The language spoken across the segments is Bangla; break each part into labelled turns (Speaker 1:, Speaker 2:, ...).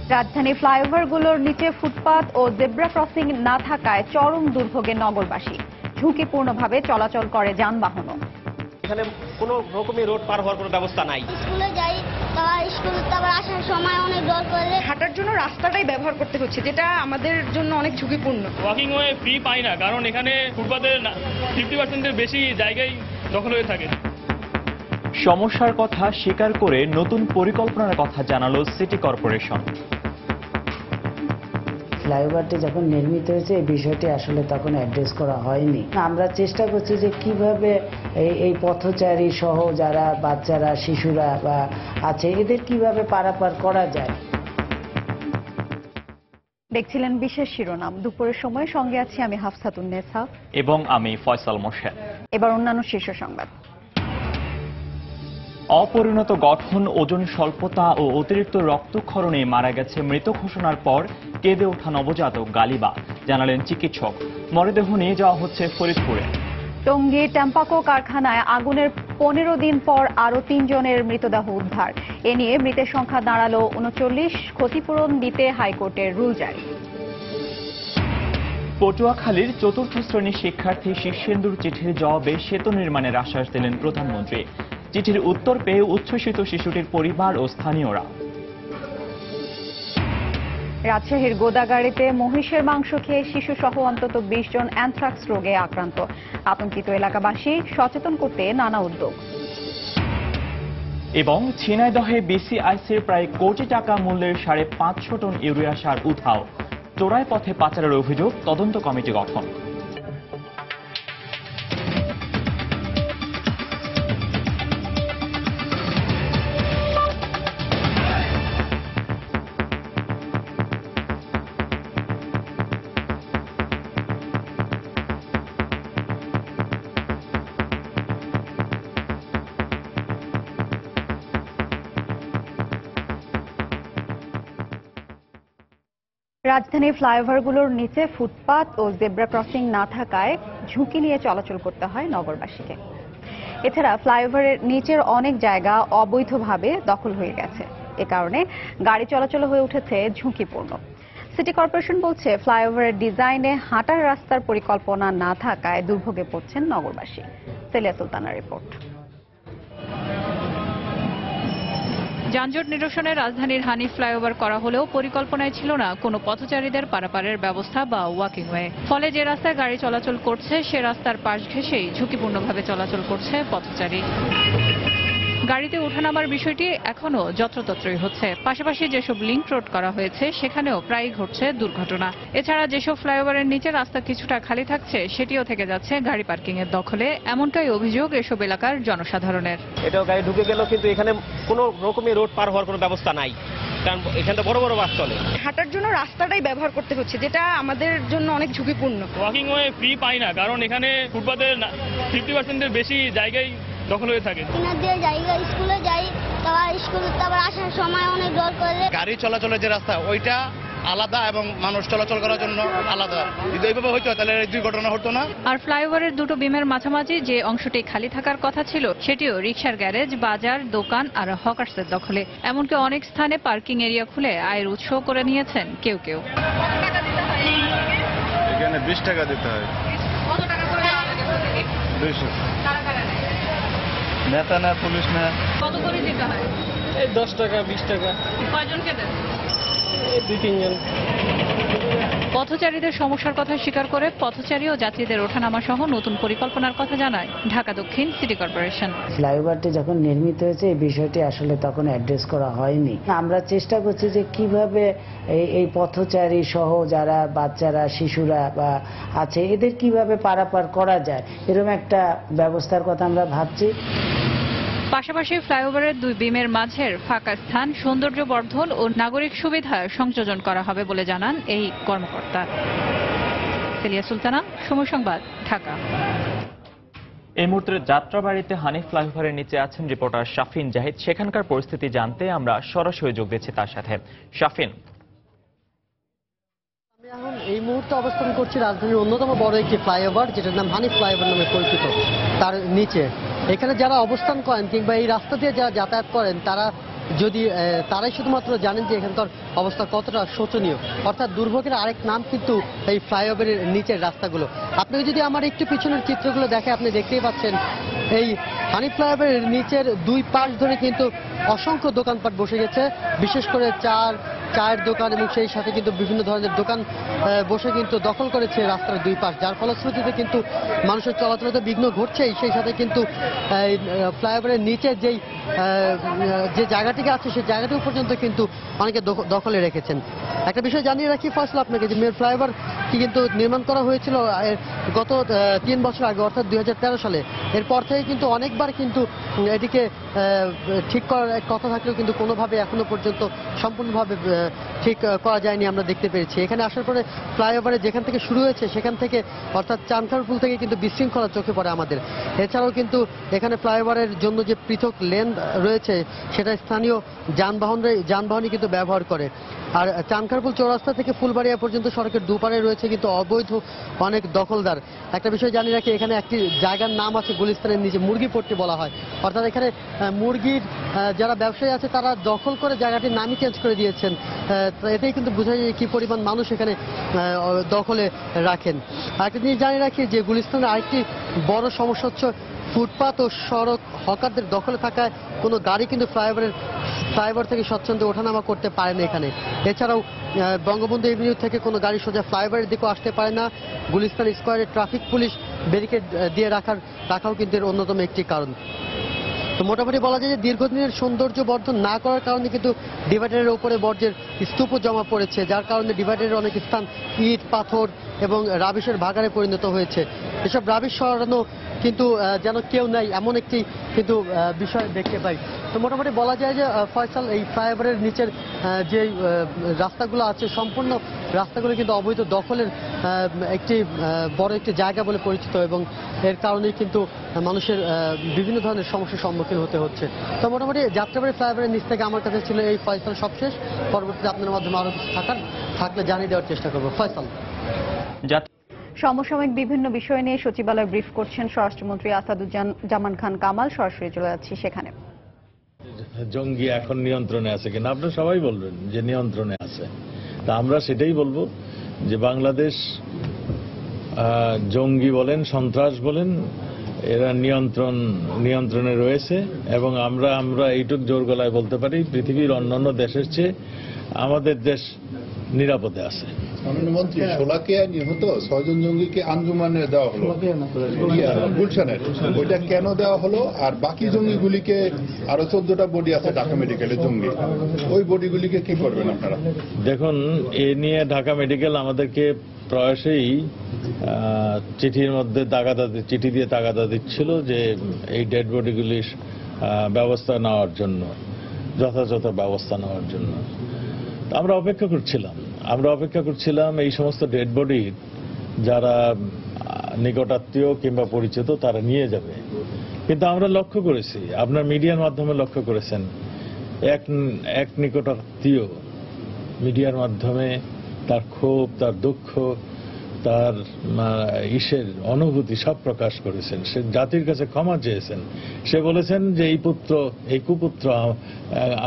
Speaker 1: রাজধানী ফ্লাইওভারগুলোর নিচে ফুটপাত ও জেব্রা ক্রসিং না থাকায় চরম দুর্ভোগে নগরবাসী। ঝুঁকিপূর্ণভাবে চলাচল করে যানবাহনও।
Speaker 2: এখানে কোনো রকমের রোড পার হওয়ার কোনো ব্যবস্থা নাই।
Speaker 3: স্কুলে যাই, স্কুল আবার আসার সময় অনেক ডর করে।
Speaker 4: হাঁটার জন্য রাস্তাটাই ব্যবহার করতে হচ্ছে, যেটা আমাদের জন্য অনেক ঝুঁকিপূর্ণ।
Speaker 5: ওয়াকিং ওয়ে ফ্রি পাই না, কারণ এখানে ফুটপাতের 50% বেশি জায়গায় দখল হয়ে থাকে।
Speaker 6: সমস্যার কথা স্বীকার করে নতুন পরিকল্পনার কথা জানালো সিটি কর্পোরেশন।
Speaker 7: ফ্লাইওভারটি যখন নির্মিত হয়েছে এই বিষয়টি আসলে তখন অ্যাড্রেস করা হয়নি। আমরা চেষ্টা করছি যে কিভাবে এই পথচারী সহ যারা বাচ্চারা শিশুরা বা আছে এদের কিভাবে পারাপার করা যায়।
Speaker 1: দেখছিলেন বিশেষ শিরোনাম। দুপুরের সময় সঙ্গে আছি আমি হাফসাতুন্নেছা
Speaker 6: এবং আমি ফয়সাল মোর্শেদ।
Speaker 1: এবার অন্যান্য শীর্ষ সংবাদ।
Speaker 6: অপরিণত গঠন, ওজন স্বল্পতা ও অতিরিক্ত রক্তক্ষরণে মারা গেছে মৃত ঘোষণার পর কেঁদে ওঠা নবজাতক গালিবা, জানালেন চিকিৎসক। মরদেহ নিয়ে যাওয়া হচ্ছে ফরিদপুরে।
Speaker 1: টঙ্গী টেম্পাকো কারখানায় আগুনের 15 দিন পর আরও 3 জনের মৃতদেহ উদ্ধার। এ নিয়ে মৃতের সংখ্যা দাঁড়ালো 39। ক্ষতিপূরণ দিতে হাইকোর্টের রুল জারি।
Speaker 6: পটুয়াখালীর চতুর্থ শ্রেণীর শিক্ষার্থী শীর্ষেন্দুর চিঠির জবাবে সেতু নির্মাণের আশ্বাস দিলেন প্রধানমন্ত্রী। চিঠির উত্তর পেয়ে উচ্ছ্বসিত শিশুটির পরিবার ও স্থানীয়রা।
Speaker 1: রাজশাহীর গোদাগাড়িতে মহিষের মাংস খেয়ে শিশুসহ অন্তত 20 জন অ্যানথ্রাক্স রোগে আক্রান্ত। আতঙ্কিত এলাকাবাসী, সচেতন করতে নানা উদ্যোগ।
Speaker 6: এবং ঝিনাইদহে বিসিআইসির প্রায় কোটি টাকা মূল্যের 550 টন ইউরিয়া সার উধাও। চোরাই পথে পাচারের অভিযোগ, তদন্ত কমিটি গঠন।
Speaker 1: রাজধানীর ফ্লাইওভারগুলোর নিচে ফুটপাত ও জেব্রা ক্রসিং না থাকায় ঝুঁকি নিয়ে চলাচল করতে হয় নগরবাসীকে। এছাড়া ফ্লাইওভারের নিচের অনেক জায়গা অবৈধভাবে দখল হয়ে গেছে। এ কারণে গাড়ি চলাচল হয়ে উঠেছে ঝুঁকিপূর্ণ। সিটি কর্পোরেশন বলছে, ফ্লাইওভারের ডিজাইনে হাঁটার রাস্তার পরিকল্পনা না থাকায় দুর্ভোগে পড়ছেন নগরবাসী। সেলিয়া সুলতানার রিপোর্ট।
Speaker 8: যানজট নিরসনে রাজধানীর হানিফ ফ্লাইওভার করা হলেও পরিকল্পনায় ছিল না কোনো পথচারীদের পারাপারের ব্যবস্থা বা ওয়াকিং ওয়ে। ফলে যে রাস্তায় গাড়ি চলাচল করছে সে রাস্তার পাশ ঘেঁষেই ঝুঁকিপূর্ণভাবে চলাচল করছে পথচারী। গাড়িতে ওঠানামার বিষয়টি এখনো যত্রতত্রই হচ্ছে। পাশাপাশি যেসব লিংক রোড করা হয়েছে সেখানেও প্রায়ই ঘটছে দুর্ঘটনা। এছাড়া যেসব ফ্লাইওভারের নিচে রাস্তা কিছুটা খালি থাকছে সেটিও থেকে যাচ্ছে গাড়ি পার্কিং এর দখলে। এমনটাই অভিযোগ এসব এলাকার জনসাধারণের।
Speaker 2: এটাও গাড়ি ঢুকে গেল, কিন্তু এখানে কোনো রকমের রোড পার হওয়ার কোনো ব্যবস্থা নাই, কারণ এখানে বড় বড় বাস চলে।
Speaker 4: হাঁটার জন্য রাস্তাটাই ব্যবহার করতে হচ্ছে, যেটা আমাদের জন্য অনেক ঝুঁকিপূর্ণ।
Speaker 5: ওয়াকিং ওয়ে ফ্রি পাই না, কারণ এখানে ফুটপাতের 50% বেশি জায়গায় দখল হয়ে থাকে।
Speaker 3: স্কুলে যাই, স্কুল আবার আসার সময় অনেক ডর করে।
Speaker 9: গাড়ি চলাচলের যে রাস্তা ওইটা আলাদা এবং মানুষ চলাচল করার জন্য আলাদা। যদি এইভাবে হইতো তাহলে দুর্ঘটনা হতো না।
Speaker 8: আর ফ্লাইওভারের দুটো বিমের মাঝামাঝি যে অংশটি খালি থাকার কথা ছিল সেটিও রিকশার গ্যারেজ, বাজার, দোকান আর হকার্সের দখলে। এমনকি অনেক স্থানে পার্কিং এরিয়া খুলে আয়ের উৎস করে নিয়েছেন কেউ কেউ।
Speaker 9: এখানে 20 টাকা দিতে হয়।
Speaker 8: কত টাকা করে
Speaker 9: 200। নেতা না, পুলিশ না।
Speaker 8: কত করে দিতে হয়?
Speaker 5: 10 টাকা 20 টাকা।
Speaker 8: কয়জনকে দেন?
Speaker 5: 2-3 জন।
Speaker 8: পথচারীদের সমস্যার কথা স্বীকার করে পথচারী ও যাত্রীদের ওঠানামা সহ নতুন পরিকল্পনার কথা জানায় ঢাকা দক্ষিণ সিটি কর্পোরেশন।
Speaker 7: ফ্লাইওভারটি যখন নির্মিত হয়েছে এই বিষয়টি আসলে তখন অ্যাড্রেস করা হয়নি। আমরা চেষ্টা করছি যে কিভাবে এই পথচারী সহ যারা বাচ্চারা শিশুরা বা আছে এদের কিভাবে পারাপার করা যায়, এরকম একটা ব্যবস্থার কথা আমরা ভাবছি।
Speaker 8: পাশাপাশি ফ্লাইওভারের দুই বিমের মাঝের ফাঁকা স্থান সৌন্দর্য বর্ধন ও নাগরিক সুবিধা সংযোজন করা হবে বলে জানান এই কর্মকর্তা। সেলিয়া সুলতানা, সময় সংবাদ, ঢাকা।
Speaker 6: এই মুহূর্তে যাত্রাবাড়িতে হানিফ ফ্লাইওভারের নিচে আছেন রিপোর্টার শাফিন জাহিদ। সেখানকার পরিস্থিতি জানতে আমরা সরাসরি যোগ দিচ্ছি তার সাথে। শাফিন,
Speaker 10: এখন এই মুহূর্তে অবস্থান করছি রাজধানীর অন্যতম বড় একটি ফ্লাইওভার, যেটার নাম হানিফ ফ্লাইওভার নামে পরিচিত। তার নিচে এখানে যারা অবস্থান করেন কিংবা এই রাস্তা দিয়ে যারা যাতায়াত করেন তারা যদি তারাই শুধুমাত্র জানেন যে এখানকার অবস্থা কতটা শোচনীয়। অর্থাৎ দুর্ভোগের আরেক নাম কিন্তু এই ফ্লাইওভারের নিচের রাস্তাগুলো। আপনাকে যদি আমার একটু পিছনের চিত্রগুলো দেখে, আপনি দেখতেই পাচ্ছেন এই হানি ফ্লাইওভারের নিচের দুই পাশ ধরে কিন্তু অসংখ্য দোকানপাট বসে গেছে, বিশেষ করে চায়ের দোকান এবং সেই সাথে কিন্তু বিভিন্ন ধরনের দোকান বসে কিন্তু দখল করেছে রাস্তার দুই পাশ, যার ফলশ্রুতিতে কিন্তু মানুষের চলাচলে তো বিঘ্ন ঘটছেই, সেই সাথে কিন্তু ফ্লাইওভারের নিচে যে জায়গাটিকে আছে সেই জায়গাটিও পর্যন্ত কিন্তু অনেকে দখলে রেখেছেন। একটা বিষয় জানিয়ে রাখি ফয়সাল আপনাকে, যে ফ্লাইওভার কি কিন্তু নির্মাণ করা হয়েছিল গত 3 বছর আগে, অর্থাৎ 2013 সালে। এরপর থেকে কিন্তু অনেকবার কিন্তু এটিকে ঠিক করার কথা থাকলেও কিন্তু কোনোভাবে এখনো পর্যন্ত সম্পূর্ণভাবে ঠিক করা যায়নি আমরা দেখতে পেরেছি। এখানে আসার পরে ফ্লাইওভারে যেখান থেকে শুরু হয়েছে সেখান থেকে, অর্থাৎ চানখারপুল থেকে কিন্তু বিশৃঙ্খলা চোখে পড়ে আমাদের। এছাড়াও কিন্তু এখানে ফ্লাইওভারের জন্য যে পৃথক লেন রয়েছে সেটা স্থানীয় যানবাহনই কিন্তু ব্যবহার করে। আর চানখারপুল চৌরাস্তা থেকে ফুলবাড়িয়া পর্যন্ত সড়কের দুপারে রয়েছে কিন্তু অবৈধ অনেক দখলদার। একটা বিষয় জানিয়ে রাখি, এখানে একটি জায়গার নাম আছে গুলিস্তানের নিচে, মুরগিপট্টি বলা হয়। অর্থাৎ এখানে মুরগির যারা ব্যবসায়ী আছে তারা দখল করে জায়গাটির নামই চেঞ্জ করে দিয়েছেন। এটাই কিন্তু বোঝা যায় কি পরিমাণ মানুষ এখানে দখলে রাখেন। আরেকটা জিনিস জানিয়ে রাখি যে গুলিস্তানের আরেকটি বড় সমস্যা হচ্ছে ফুটপাত ও সড়ক হকারদের দখলে থাকায় কোনো গাড়ি কিন্তু ফ্লাইওভার থেকে স্বচ্ছন্দে ওঠানামা করতে পারে না এখানে। এছাড়াও বঙ্গবন্ধু এভিনিউ থেকে কোনো গাড়ি সোজা ফ্লাইওভারের দিকেও আসতে পারে না। গুলিস্তান স্কোয়ারে ট্রাফিক পুলিশ ব্যারিকেড দিয়ে রাখাও কিন্তু এর অন্যতম একটি কারণ। তো মোটামুটি বলা যায় যে দীর্ঘদিনের সৌন্দর্য বর্ধন না করার কারণে কিন্তু ডিভাইডারের উপরে বর্জ্যের স্তূপও জমা পড়েছে, যার কারণে ডিভাইডারের অনেক স্থান ইট, পাথর এবং রাবিশের ভাগাড়ে পরিণত হয়েছে। এসব রাবিশ সরানো কিন্তু যেন কেউ নাই এমন একটি কিন্তু বিষয় দেখতে পাই। তো মোটামুটি বলা যায় যে ফয়সাল, এই ফ্লাইওভারের নিচের যে রাস্তাগুলো আছে সম্পূর্ণ রাস্তাগুলো কিন্তু অবৈধ দখলের বড় একটি জায়গা বলে পরিচিত, এবং এর কারণেই কিন্তু মানুষের বিভিন্ন ধরনের সমস্যার সম্মুখীন হতে হচ্ছে। তো মোটামুটি যাত্রাবাড়ি ফ্লাইওভারের নিচ থেকে আমার কাছে ছিল এই ফয়সাল সবশেষ। পরবর্তীতে আপনার মাধ্যমে আরো কিছু থাকলে জানিয়ে দেওয়ার চেষ্টা করবো। ফয়সাল।
Speaker 1: সমসাময়িক বিভিন্ন বিষয় নিয়ে সচিবালয় ব্রিফ করছেন স্বরাষ্ট্রমন্ত্রী আসাদুজ্জামান খান কামাল। সরাসরি চলে যাচ্ছি সেখানে।
Speaker 11: জঙ্গি এখন নিয়ন্ত্রণে আছে কিনা আপনারা সবাই বলবেন যে নিয়ন্ত্রণে আছে, তা আমরা সেটাই বলবো যে বাংলাদেশ জঙ্গি বলেন, সন্ত্রাস বলেন, এরা নিয়ন্ত্রণে রয়েছে। এবং আমরা এইটুক জোর গলায় বলতে পারি পৃথিবীর অন্যান্য দেশের চেয়ে আমাদের দেশ নিরাপদে আছে।
Speaker 12: মন্ত্রী, শোলাকিয়ায় নিহত 6 জন জঙ্গিকে আঞ্জুমানে দেওয়া হলো গুলশানের, ওইটা কেন দেওয়া হলো? আর বাকি জঙ্গিগুলিকে, আরো 14টা বডি আছে ঢাকা মেডিকেলের জঙ্গি, ওই বডিগুলিকে কি করবেন আপনারা?
Speaker 11: দেখুন, এ নিয়ে ঢাকা মেডিকেল আমাদেরকে প্রায়শই চিঠি দিয়ে তাগাদা দিচ্ছিল যে এই ডেড বডিগুলির ব্যবস্থা নেওয়ার জন্য, যথাযথ ব্যবস্থা নেওয়ার জন্য। আমরা অপেক্ষা করছিলাম এই সমস্ত ডেড বডির যারা নিকটাত্মীয় কিংবা পরিচিত তারা নিয়ে যাবে। কিন্তু আমরা লক্ষ্য করেছি, আপনার মিডিয়ার মাধ্যমে লক্ষ্য করেছেন, এক নিকটাত্মীয় মিডিয়ার মাধ্যমে তার ক্ষোভ, তার দুঃখ, তার অনুভূতি সব প্রকাশ করেছেন। সে জাতির কাছে ক্ষমা চেয়েছেন। সে বলেছেন যে এই কুপুত্র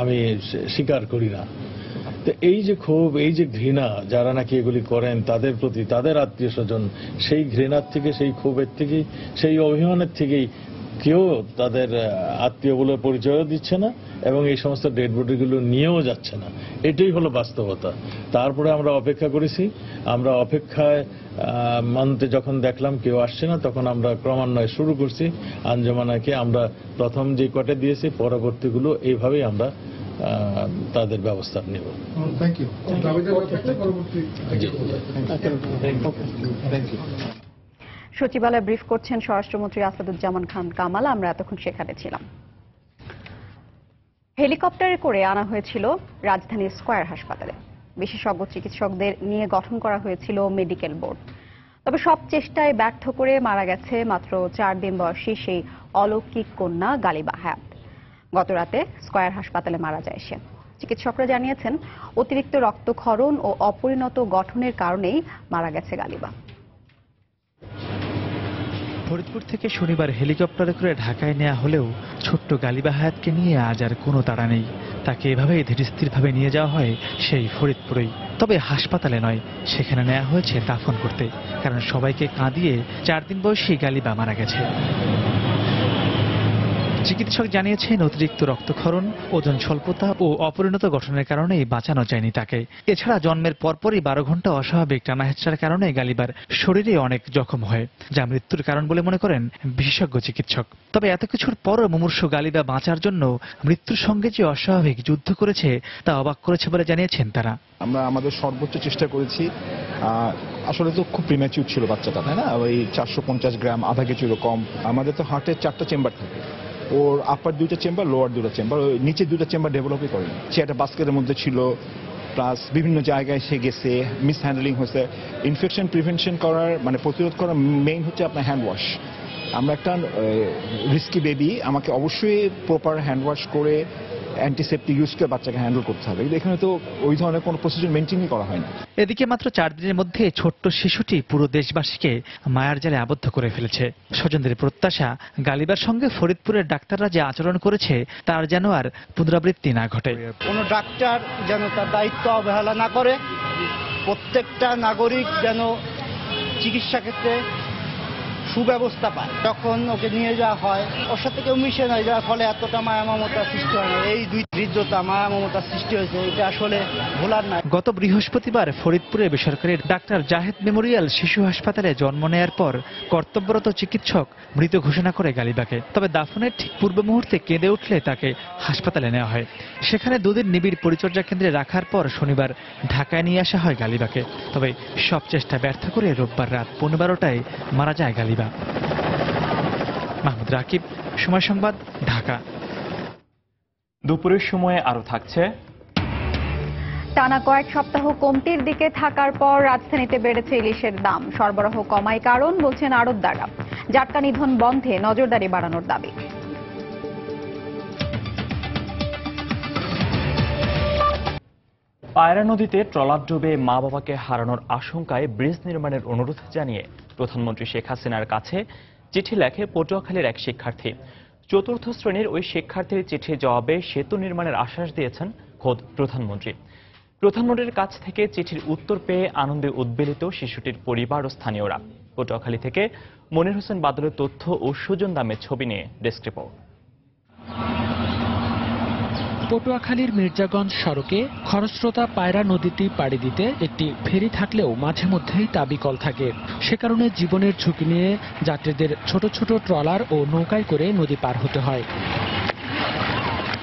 Speaker 11: আমি স্বীকার করি না। তো এই যে ক্ষোভ, এই যে ঘৃণা যারা নাকি এগুলি করেন তাদের প্রতি, তাদের আত্মীয় স্বজন, সেই ঘৃণার থেকে, সেই ক্ষোভের থেকেই, সেই অভিমানের থেকেই কেউ তাদের আত্মীয় বলে পরিচয়ও দিচ্ছে না এবং এই সমস্ত ডেড বডিগুলো নিয়েও যাচ্ছে না। এটাই হলো বাস্তবতা। তারপরে আমরা অপেক্ষা করেছি। আমরা অপেক্ষায় মানতে যখন দেখলাম কেউ আসছে না, তখন আমরা ক্রমান্বয়ে শুরু করছি আঞ্জুমানাকে। আমরা প্রথম যে কটে দিয়েছি, পরবর্তীগুলো এইভাবেই আমরা তাদের ব্যবস্থা নেব।
Speaker 1: সচিবালয় ব্রিফ করছেন স্বরাষ্ট্রমন্ত্রী আসাদুজ্জামান খান কামাল। আমরা এতক্ষণ সেখানে ছিলাম। হেলিকপ্টারে করে আনা হয়েছিল রাজধানীর স্কয়ার হাসপাতালে। বিশেষজ্ঞ চিকিৎসকদের নিয়ে গঠন করা হয়েছিল মেডিকেল বোর্ড। তবে সব চেষ্টায় ব্যর্থ করে মারা গেছে মাত্র 4 দিন বয়সী সেই অলৌকিক কন্যা গালিবা হায়াত। গতরাতে স্কয়ার হাসপাতালে মারা যায় সে। চিকিৎসকরা জানিয়েছেন অতিরিক্ত রক্তক্ষরণ ও অপরিণত গঠনের কারণেই মারা গেছে গালিবা।
Speaker 13: ফরিদপুর থেকে শনিবার হেলিকপ্টারে করে ঢাকায় নেওয়া হলেও ছোট্ট গালিবা হায়াতকে নিয়ে আজ আর কোনো তাড়া নেই। তাকে এভাবেই ধীরস্থিরভাবে নিয়ে যাওয়া হয় সেই ফরিদপুরেই। তবে হাসপাতালে নয়, সেখানে নেওয়া হয়েছে দাফন করতে, কারণ সবাইকে কাঁদিয়ে 4 দিন বয়সী গালিবা মারা গেছে। চিকিৎসক জানিয়েছেন অতিরিক্ত রক্তক্ষরণ, ওজন স্বল্পতা ও অপরিণত গঠনের কারণেই বাঁচানো যায়নি তাকে। এছাড়া জন্মের পরপরই 12 ঘন্টা অস্বাভাবিক টানা হেঁচড়ার কারণে গালিবার শরীরে অনেক জখম হয়, যা মৃত্যুর কারণ বলে মনে করেন বিশেষজ্ঞ চিকিৎসক। তবে এত কিছুর পরও মুমূর্ষু গালিবা বাঁচার জন্য মৃত্যুর সঙ্গে যে অস্বাভাবিক যুদ্ধ করেছে তা অবাক করেছে বলে জানিয়েছেন তারা।
Speaker 14: আমরা আমাদের সর্বোচ্চ চেষ্টা করেছি। আসলে তো খুব প্রিম্যাচিউর ছিল বাচ্চাটা, তাই না? ওই 450 গ্রাম, আধা কেজিরও কম। আমাদের তো হার্টের 4টা চেম্বার থাকে, ওর আপার 2টা চেম্বার, লোয়ার 2টা চেম্বার, ওই নিচে 2টা চেম্বার ডেভেলপই করেনি। সে একটা বাস্কেটের মধ্যে ছিল, প্লাস বিভিন্ন জায়গায় সে গেছে, মিসহ্যান্ডলিং হয়েছে। ইনফেকশন প্রিভেনশন করার মানে প্রতিরোধ করার মেইন হচ্ছে আপনার হ্যান্ড ওয়াশ। আমরা একটা রিস্কি বেবি, আমাকে অবশ্যই প্রপার হ্যান্ড ওয়াশ করে অ্যান্টিসেপ্টিক ইউজ করে বাচ্চাকে হ্যান্ডেল করতে হবে। এখানে তো ওই ধরনের কোনো প্রসিডিউর মেনটেনই করা হয় না।
Speaker 13: এদিকে মাত্র 4 দিনের মধ্যে ছোট্ট শিশুটি পুরো দেশবাসীকে মায়ার জালে আবদ্ধ করে ফেলেছে। স্বজনদের প্রত্যাশা, গালিবার সঙ্গে ফরিদপুরের ডাক্তাররা যে আচরণ করেছে তার যেন আর পুনরাবৃত্তি না ঘটে।
Speaker 15: কোনো ডাক্তার যেন তার দায়িত্ব অবহেলা না করে, প্রত্যেকটা নাগরিক যেন চিকিৎসা ক্ষেত্রে সুব্যবস্থা পায়। যখন ওকে নিয়ে যাওয়া হয়, ওর সাথে কেউ মিশে নয়, যার ফলে এতটা মায়া মমতার সৃষ্টি হয় না। এই দুই হৃদ্যতা মায়া মমতার সৃষ্টি হয়েছে, এটা আসলে ভোলার না।
Speaker 13: গত বৃহস্পতিবার ফরিদপুরে বেসরকারি ডাক্তার জাহেদ মেমোরিয়াল শিশু হাসপাতালে জন্ম নেয়ার পর কর্তব্যরত চিকিৎসক মৃত ঘোষণা করে গালিবাকে। তবে দাফনের ঠিক পূর্ব মুহূর্তে কেঁদে উঠলে তাকে হাসপাতালে নেওয়া হয়। সেখানে 2 দিন নিবিড় পরিচর্যা কেন্দ্রে রাখার পর শনিবার ঢাকায় নিয়ে আসা হয় গালিবাকে। তবে সব চেষ্টা ব্যর্থ করে রোববার রাত 12:15টায় মারা যায় গালিবা। মাহমুদ রাকিব, সময় সংবাদ, ঢাকা।
Speaker 6: দুপুরের সময়ে আরো থাকছে।
Speaker 1: টানা কয়েক সপ্তাহ কমতির দিকে থাকার পর রাজধানীতে বেড়েছে ইলিশের দাম। সরবরাহ কমায় কারণ বলছেন আড়তদাররা। জাটকা নিধন বন্ধে নজরদারি বাড়ানোর দাবি।
Speaker 6: পায়রা নদীতে ট্রলার ডুবে মা বাবাকে হারানোর আশঙ্কায় ব্রিজ নির্মাণের অনুরোধ জানিয়ে প্রধানমন্ত্রী শেখ হাসিনার কাছে চিঠি লেখে পটুয়াখালীর এক শিক্ষার্থী। 4র্থ শ্রেণীর ওই শিক্ষার্থীর চিঠির জবাবে সেতু নির্মাণের আশ্বাস দিয়েছেন খোদ প্রধানমন্ত্রী। প্রধানমন্ত্রীর কাছ থেকে চিঠির উত্তর পেয়ে আনন্দে উদ্বেলিত শিশুটির পরিবার ও স্থানীয়রা। পটুয়াখালী থেকে মনির হোসেন বাদলের তথ্য ও সুজন দামের ছবি নিয়ে ডেস্ক রিপোর্ট।
Speaker 16: পটুয়াখালীর মির্জাগঞ্জ সড়কে খরস্রোতা পায়রা নদীটি পাড়ি দিতে একটি ফেরি থাকলেও মাঝে মধ্যেই তা বিকল থাকে। সে কারণে জীবনের ঝুঁকি নিয়ে যাত্রীদের ছোট ছোট ট্রলার ও নৌকায় করে নদী পার হতে হয়।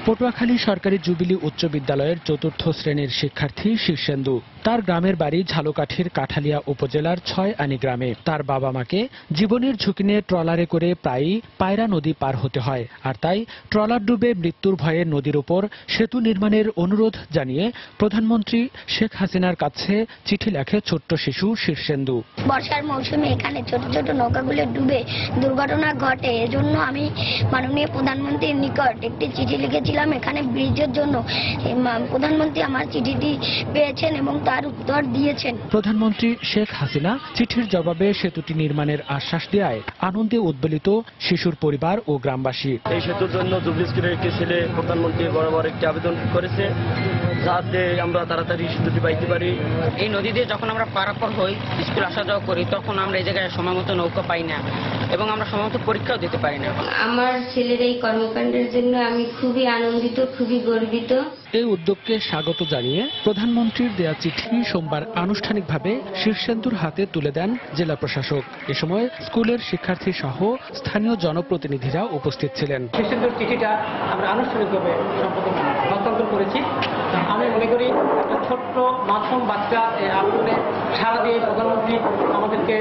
Speaker 16: পটুয়াখালী সরকারি জুবিলি উচ্চ বিদ্যালয়ের 4র্থ শ্রেণীর শিক্ষার্থী শীর্ষেন্দু। তার গ্রামের বাড়ি ঝালকাঠির কাঠালিয়া উপজেলার 6 আনি গ্রামে। তার বাবা মাকে জীবনের ঝুঁকি নিয়ে ট্রলারে করে প্রায়ই পায়রা নদী পার হতে হয়, আর তাই ট্রলার ডুবে মৃত্যুর ভয়ে নদীর উপর সেতু নির্মাণের অনুরোধ জানিয়ে প্রধানমন্ত্রী শেখ হাসিনার কাছে চিঠি লেখে ছোট্ট শিশু শীর্ষেন্দু।
Speaker 3: বর্ষার মৌসুমে এখানে ছোট ছোট নৌকাগুলো ডুবে দুর্ঘটনা ঘটে, এজন্য আমি মাননীয় প্রধানমন্ত্রীর নিকট একটি চিঠি লিখেছিলাম। এখানে ব্রিজের জন্য প্রধানমন্ত্রী আমার চিঠিটি পেয়েছেন এবং তার উত্তর দিয়েছেন।
Speaker 16: প্রধানমন্ত্রী শেখ হাসিনা চিঠির জবাবে সেতুটি নির্মাণের আশ্বাস দেয় আনন্দে উদ্বেলিত শিশুর পরিবার ও গ্রামবাসী।
Speaker 17: এই সেতুর জন্য জুবলি স্কুলের একটি ছেলে প্রধানমন্ত্রী বরাবর একটি আবেদন করেছে, যাতে আমরা তাড়াতাড়ি সেতুটি পাইতে পারি।
Speaker 18: এই নদী দিয়ে যখন আমরা পারাপার হই, স্কুল আসা যাওয়া করি, তখন আমরা এই জায়গায় সময় মতো নৌকা পাই না এবং আমরা সময় মতো পরীক্ষাও দিতে পারি না।
Speaker 19: আমার ছেলের এই কর্মকাণ্ডের জন্য আমি খুবই আনন্দিত, খুবই গর্বিত।
Speaker 16: এই উদ্যোগকে স্বাগত জানিয়ে প্রধানমন্ত্রীর দেয়া চিঠি সোমবার আনুষ্ঠানিকভাবে শীর্ষেন্দুর হাতে তুলে দেন জেলা প্রশাসক। এ সময় স্কুলের শিক্ষার্থী সহ স্থানীয় জনপ্রতিনিধিরা উপস্থিত ছিলেন।
Speaker 20: শীর্ষেন্দুর চিঠিটা আমরা আনুষ্ঠানিকভাবে হস্তান্তর করেছি। আমি মনে করি একটা ছোট্ট মাসুম বাচ্চা আন্দোলনে সারা দিয়ে প্রধানমন্ত্রী আমাদেরকে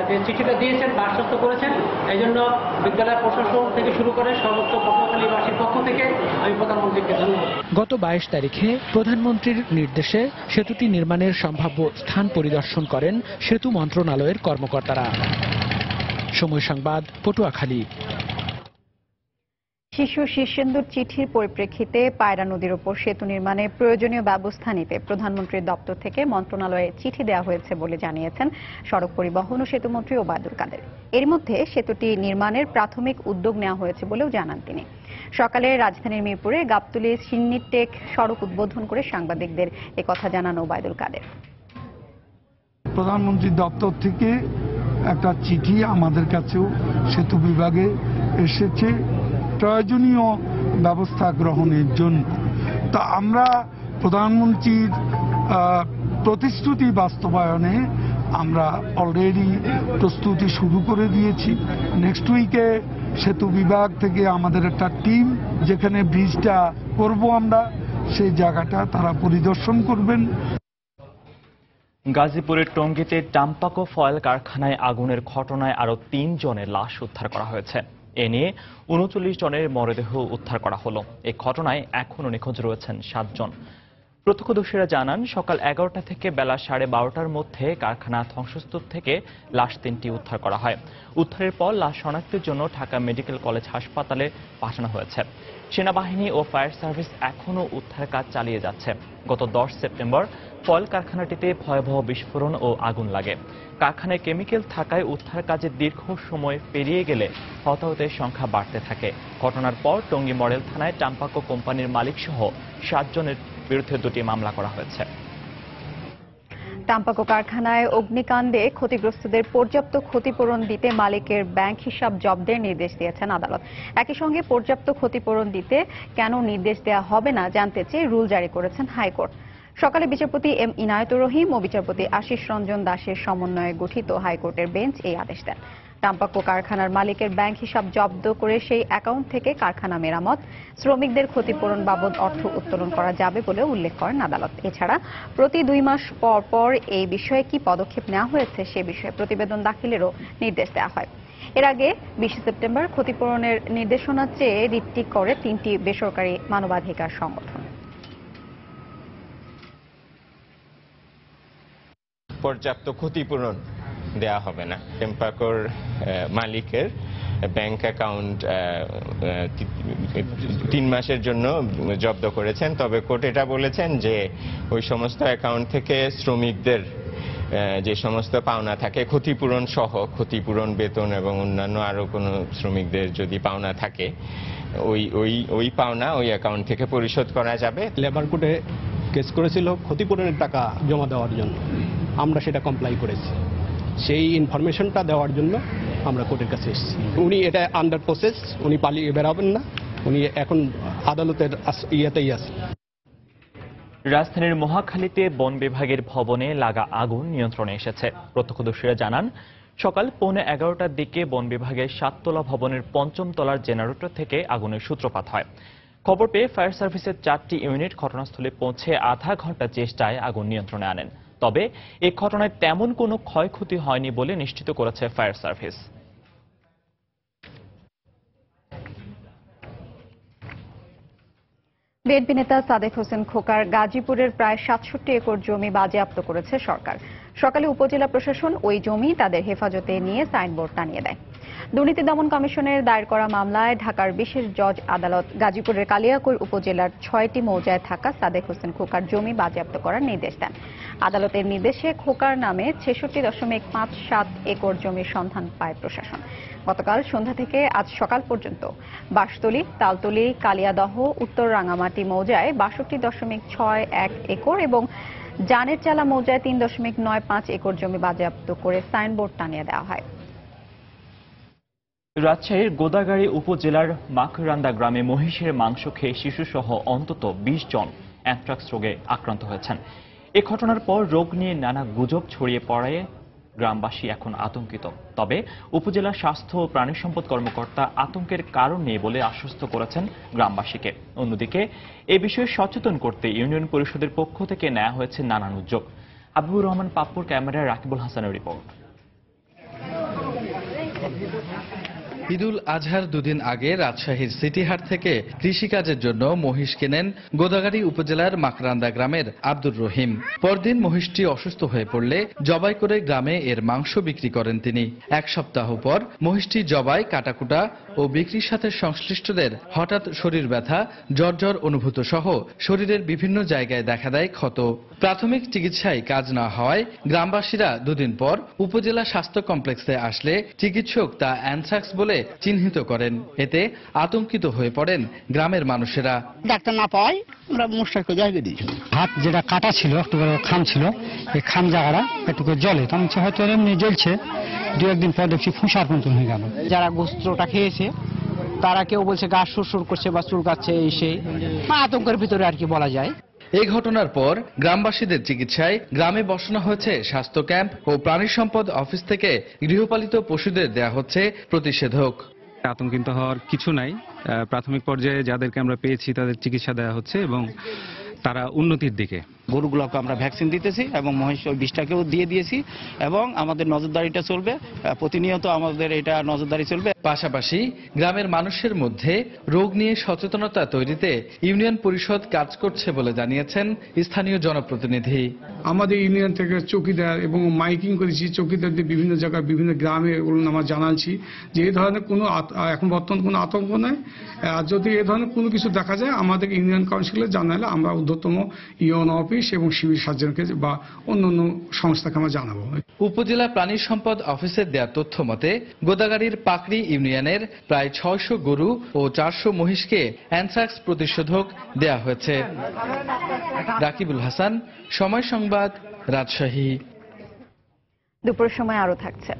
Speaker 20: যে চিঠিটা দিয়েছেন বা আশ্বস্ত করেছেন, এই জন্য বিদ্যালয় প্রশাসন থেকে শুরু করে সমস্ত পটুয়াখালীবাসীর পক্ষ থেকে আমি প্রধানমন্ত্রীকে ধন্যবাদ।
Speaker 16: গত 22 তারিখে প্রধানমন্ত্রীর নির্দেশে সেতুটি নির্মাণের সম্ভাব্য স্থান পরিদর্শন করেন সেতু মন্ত্রণালয়ের কর্মকর্তারা। সময় সংবাদ, পটুয়াখালী।
Speaker 1: শিশু শীর্ষেন্দুর চিঠির পরিপ্রেক্ষিতে পায়রা নদীর ওপর সেতু নির্মাণে প্রয়োজনীয় ব্যবস্থা নিতে প্রধানমন্ত্রীর দপ্তর থেকে মন্ত্রণালয়ে চিঠি দেওয়া হয়েছে বলে জানিয়েছেন সড়ক পরিবহন ও সেতুমন্ত্রী ওবায়দুল কাদের। এর মধ্যে সেতুটি নির্মাণের প্রাথমিক উদ্যোগ নেওয়া হয়েছে বলেও জানান তিনি। সকালে রাজধানীর মিরপুরে গাবতলী সিন্নিটেক সড়ক উদ্বোধন করে সাংবাদিকদের একথা জানান ওবায়দুল কাদের।
Speaker 21: প্রধানমন্ত্রীর দপ্তর থেকে একটা চিঠি আমাদের কাছেও সেতু বিভাগে এসেছে প্রয়োজনীয় ব্যবস্থা গ্রহণের জন্য। তা আমরা প্রধানমন্ত্রীর প্রতিশ্রুতি বাস্তবায়নে আমরা অলরেডি প্রস্তুতি শুরু করে দিয়েছি। নেক্সট উইকে সেতু বিভাগ থেকে আমাদের একটা টিম যেখানে ব্রিজটা করব আমরা সেই জায়গাটা তারা পরিদর্শন করবেন।
Speaker 6: গাজীপুরের টঙ্গীতে টাম্পাকো ফয়েল কারখানায় আগুনের ঘটনায় আরো ৩ জনের লাশ উদ্ধার করা হয়েছে। এ নিয়ে ৩৯ জনের মরদেহ উদ্ধার করা হলো। এই ঘটনায় এখনো নিখোঁজ রয়েছেন ৭ জন। প্রত্যক্ষদর্শীরা জানান সকাল ১১টা থেকে বেলা ১২:৩০টার মধ্যে কারখানা ধ্বংসস্তূপ থেকে লাশ ৩টি উদ্ধার করা হয়। উদ্ধারের পর লাশ শনাক্তের জন্য ঢাকা মেডিকেল কলেজ হাসপাতালে পাঠানো হয়েছে। সেনাবাহিনী ও ফায়ার সার্ভিস এখনও উদ্ধার কাজ চালিয়ে যাচ্ছে। গত ১০ সেপ্টেম্বর ফয়েল কারখানাটিতে ভয়াবহ বিস্ফোরণ ও আগুন লাগে। কারখানায় কেমিক্যাল থাকায় উদ্ধার কাজে দীর্ঘ সময় পেরিয়ে গেলে হতাহতের সংখ্যা বাড়তে থাকে। ঘটনার পর টঙ্গী মডেল থানায় টাম্পাকো কোম্পানির মালিকসহ ৭ জনের বিরুদ্ধে ২টি মামলা করা হয়েছে।
Speaker 1: টাম্পাকো কারখানায় অগ্নিকাণ্ডে ক্ষতিগ্রস্তদের পর্যাপ্ত ক্ষতিপূরণ দিতে মালিকের ব্যাংক হিসাব জব্দের নির্দেশ দিয়েছেন আদালত। একই সঙ্গে পর্যাপ্ত ক্ষতিপূরণ দিতে কেন নির্দেশ দেওয়া হবে না জানতে চেয়ে রুল জারি করেছেন হাইকোর্ট। সকালে বিচারপতি এম ইনায়েতুর রহিম ও বিচারপতি আশিস রঞ্জন দাসের সমন্বয়ে গঠিত হাইকোর্টের বেঞ্চ এই আদেশ দেন। টাম্পাকো কারখানার মালিকের ব্যাংক হিসাব জব্দ করে সেই অ্যাকাউন্ট থেকে কারখানা মেরামত, শ্রমিকদের ক্ষতিপূরণ বাবদ অর্থ উত্তোলন করা যাবে বলে উল্লেখ করেন আদালত। এছাড়া প্রতি ২ মাস পর পর এই বিষয়ে কি পদক্ষেপ নেওয়া হয়েছে সে বিষয়ে প্রতিবেদন দাখিলেরও নির্দেশ দেওয়া হয়। এর আগে ২০ সেপ্টেম্বর ক্ষতিপূরণের নির্দেশনা চেয়ে রিটটি করে ৩টি বেসরকারি মানবাধিকার সংগঠন।
Speaker 22: পর্যাপ্ত ক্ষতিপূরণ দেওয়া হবে না। টেম্পাকোর মালিকের ব্যাংক অ্যাকাউন্ট ৩ মাসের জন্য জব্দ করেছেন। তবে কোর্ট এটা বলেছেন যে ওই সমস্ত অ্যাকাউন্ট থেকে শ্রমিকদের যে সমস্ত পাওনা থাকে ক্ষতিপূরণ সহ, ক্ষতিপূরণ, বেতন এবং অন্যান্য আরো কোনো শ্রমিকদের যদি পাওনা থাকে ওই পাওনা ওই অ্যাকাউন্ট থেকে পরিশোধ করা যাবে।
Speaker 23: লেবার কোর্টে কেস করেছিল ক্ষতিপূরণের টাকা জমা দেওয়ার জন্য, আমরা সেটা কমপ্লাই করেছি। সেই ইনফরমেশনটা দেওয়ার জন্য আমরা কোর্টের কাছে এসেছি। উনি এটা আন্ডার প্রসেস, উনি পালিয়ে বেরাবেন না, উনি এখন আদালতের ইয়েতেই আছেন।
Speaker 6: রাজধানীর মহাখালীতে বন বিভাগের ভবনে লাগা আগুন নিয়ন্ত্রণে এসেছে। প্রত্যক্ষদর্শীরা জানান সকাল 11:15টার দিকে বন বিভাগের 7তলা ভবনের ৫ম তলার জেনারেটর থেকে আগুনের সূত্রপাত হয়। খবর পেয়ে ফায়ার সার্ভিসের 4টি ইউনিট ঘটনাস্থলে পৌঁছে আধা ঘন্টা চেষ্টায় আগুন নিয়ন্ত্রণে আনেন। তবে এই ঘটনায় তেমন কোনো ক্ষয়ক্ষতি হয়নি বলে নিশ্চিত করেছে ফায়ার সার্ভিস।
Speaker 1: বিএনপি নেতা সাদেক হোসেন খোকার গাজীপুরের প্রায় ৬৭ একর জমি বাজেয়াপ্ত করেছে সরকার। সকালে উপজেলা প্রশাসন ওই জমি তাদের হেফাজতে নিয়ে সাইনবোর্ড টানিয়ে দেয়। দুর্নীতি দমন কমিশনের দায়ের করা মামলায় ঢাকার বিশেষ জজ আদালত গাজীপুরের কালিয়াকৈর উপজেলার ৬টি মৌজায় থাকা সাদেক হোসেন খোকার জমি বাজেয়াপ্ত করার নির্দেশ দেন। আদালতের নির্দেশে খোকার নামে ৬৬.৫৭ একর জমির সন্ধান পায় প্রশাসন। গতকাল সন্ধ্যা থেকে আজ সকাল পর্যন্ত বাঁশতলী, তালতলী, কালিয়াদহ, উত্তর রাঙামাটি মৌজায় ৬২.৬১ একর এবং জানের চালা মৌজায় ৩.৯৫ একর জমি বাজেয়াপ্ত করে সাইনবোর্ড টানিয়ে দেওয়া হয়।
Speaker 6: রাজশাহীর গোদাগাড়ী উপজেলার মাকরান্দা গ্রামে মহিষের মাংস খেয়ে শিশুসহ অন্তত ২০ জন অ্যানথ্রাক্স রোগে আক্রান্ত হয়েছেন। এ ঘটনার পর রোগ নিয়ে নানা গুজব ছড়িয়ে পড়ায় গ্রামবাসী এখন আতঙ্কিত। তবে উপজেলা স্বাস্থ্য ও প্রাণী সম্পদ কর্মকর্তা আতঙ্কের কারণ নেই বলে আশ্বস্ত করেছেন গ্রামবাসীকে। অন্যদিকে এ বিষয়ে সচেতন করতে ইউনিয়ন পরিষদের পক্ষ থেকে নেওয়া হয়েছে নানান উদ্যোগ। হাবিবুর রহমান পাপ্পুর ক্যামেরায় রাকিবুল হাসানের রিপোর্ট।
Speaker 24: ঈদুল আজহার দুদিন আগে রাজশাহীর সিটিহাট থেকে কৃষিকাজের জন্য মহিষ কেনেন গোদাগাড়ী উপজেলার মাকরান্দা গ্রামের আব্দুর রহিম। পরদিন মহিষটি অসুস্থ হয়ে পড়লে জবাই করে গ্রামে এর মাংস বিক্রি করেন তিনি। 1 সপ্তাহ পর মহিষটি জবাই, কাটাকুটা ও ও বিক্রির সাথে সংশ্লিষ্টদের হঠাৎ শরীর ব্যথা, জ্বর অনুভূত সহ শরীরের বিভিন্ন জায়গায় দেখা দেয় ক্ষত। প্রাথমিক চিকিৎসায় কাজ না হওয়ায় গ্রামবাসীরা দুদিন পর উপজেলা স্বাস্থ্য কমপ্লেক্সে আসলে চিকিৎসক তা অ্যানথ্রাক্স বলে চিহ্নিত করেন। এতে আতঙ্কিত হয়ে পড়েন গ্রামের মানুষেরা।
Speaker 15: ডাক্তার না পাওয়ায় আমরা মুশকিল করে জায়গা দিয়েছি। হাত যেটা কাটা ছিল, একটু খাম ছিল, এই খাম জায়গাটা একটু করে জলে, তখন হয়তো এমনি জ্বলছে, দু একদিন পর দেখছি ফুঁসার মতো হয়ে গেল। যারা গোস্ত্রটা খেয়েছে তারা কেউ বলছে গা সুরসুর করছে বা চুলকাচ্ছে, এই সেই আতঙ্কের ভিতরে আর কি বলা যায়।
Speaker 24: এই ঘটনার পর গ্রামবাসীদের চিকিৎসায় গ্রামে বসানো হয়েছে স্বাস্থ্য ক্যাম্প ও প্রাণী সম্পদ অফিস থেকে গৃহপালিত পশুদের দেয়া হচ্ছে প্রতিষেধক।
Speaker 2: আতঙ্কিত হওয়ার কিছু নাই। প্রাথমিক পর্যায়ে যাদেরকে আমরা পেয়েছি তাদের চিকিৎসা দেওয়া হচ্ছে এবং তারা উন্নতির দিকে।
Speaker 15: গরুগুলোকে আমরা ভ্যাকসিন দিতেছি এবং মহিষ ওই বিষটাকেও দিয়ে দিয়েছি এবং আমাদের নজরদারিটা চলবে, প্রতিনিয়ত আমাদের এটা নজরদারি চলবে।
Speaker 24: পাশাপাশি গ্রামের মানুষের মধ্যে রোগ নিয়ে সচেতনতা তৈরিতে ইউনিয়ন পরিষদ কাজ করছে বলে জানিয়েছেন স্থানীয় জনপ্রতিনিধি।
Speaker 21: আমাদের ইউনিয়ন থেকে চৌকিদার এবং মাইকিং করেছি, চৌকিদারদের বিভিন্ন জায়গায় বিভিন্ন গ্রামে আমরা জানাচ্ছি যে এই ধরনের কোনো এখন বর্তমান কোনো আতঙ্ক নাই। যদি এ ধরনের কোনো কিছু দেখা যায় আমাদের ইউনিয়ন কাউন্সিলে জানালে আমরা ঊর্ধ্বতম ইউএন অফিস এবং সিভিল সার্জনকে বা অন্যান্য সংস্থাকে আমরা জানাবো।
Speaker 24: উপজেলা প্রাণী সম্পদ অফিসের দেয়া তথ্য মতে গোদাগাড়ির পাকড়ি ইউনিয়নের প্রায় 600 গরু ও 400 মহিষকে অ্যানথ্রাক্স প্রতিষেধক দেয়া হয়েছে। রাকিবুল হাসান, সময় সংবাদ, রাজশাহী।
Speaker 1: দুপুরের সময় আরো থাকছে।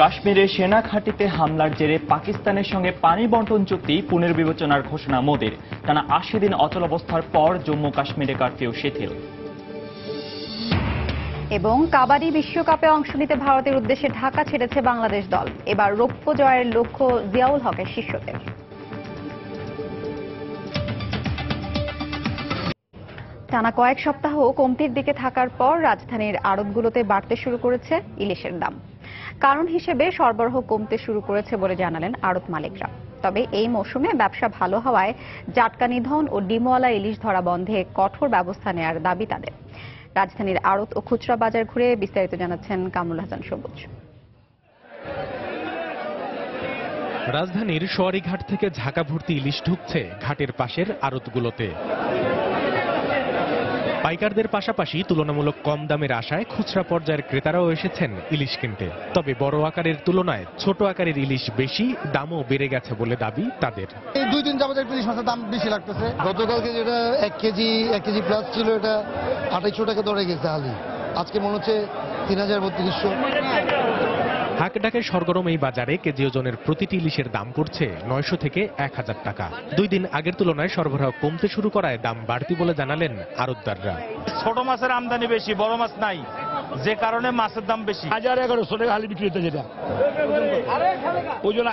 Speaker 6: কাশ্মীরে সেনা ঘাঁটিতে হামলার জেরে পাকিস্তানের সঙ্গে পানি বন্টন চুক্তি পুনর্বিবেচনার ঘোষণা মোদির। টানা 80 দিন অচলাবস্থার পর জম্মু কাশ্মীরে কারফিউ শিথিল।
Speaker 1: এবং কাবাডি বিশ্বকাপে অংশ নিতে ভারতের উদ্দেশ্যে ঢাকা ছেড়েছে বাংলাদেশ দল। এবার রৌপ্য জয়ের লক্ষ্য জিয়াউল হকের শিষ্যদের। টানা কয়েক সপ্তাহ কমতির দিকে থাকার পর রাজধানীর আড়তগুলোতে বাড়তে শুরু করেছে ইলিশের দাম। কারণ হিসেবে সরবরাহ কমতে শুরু করেছে বলে জানালেন আড়ত মালিকরা। তবে এই মৌসুমে ব্যবসা ভালো হওয়ায় জাটকা নিধন ও ডিমওয়ালা ইলিশ ধরা বন্ধে কঠোর ব্যবস্থা নেওয়ার দাবি তাদের। রাজধানীর আড়ত ও খুচরা বাজার ঘুরে বিস্তারিত জানাচ্ছেন কামরুল হাসান সবুজ।
Speaker 4: রাজধানীর সোয়ারীঘাট থেকে ঝাঁকা ভর্তি ইলিশ ঢুকছে ঘাটের পাশের আড়তগুলোতে। পাইকারদের পাশাপাশি তুলনামূলক কম দামের আশায় খুচরা পর্যায়ের ক্রেতারাও এসেছেন ইলিশ কিনতে। তবে বড় আকারের তুলনায় ছোট আকারের ইলিশ বেশি, দামও বেড়ে গেছে বলে দাবি তাদের।
Speaker 5: এই 2 দিন যাবত ইলিশ মাছের দাম বেশি লাগতেছে। গতকালকে যেটা 1 কেজি প্লাস ছিল এটা 2800 টাকা দরে গেছে হালি, আজকে মনে হচ্ছে 3000-3200।
Speaker 4: হাকডাকের সরগরম এই বাজারে কেজি ওজনের প্রতিটি ইলিশের দাম পড়ছে 900 থেকে 1000 টাকা। 2 দিন আগের তুলনায় সরবরাহ কমতে শুরু করায় দাম বাড়তি বলে জানালেন আড়তদাররা।
Speaker 9: ছোট মাছের আমদানি বেশি, বড় মাছ নাই, যে কারণে মাছের দাম বেশি। 1100 টাকা হালি বিক্রি হতে, যেটা ওজন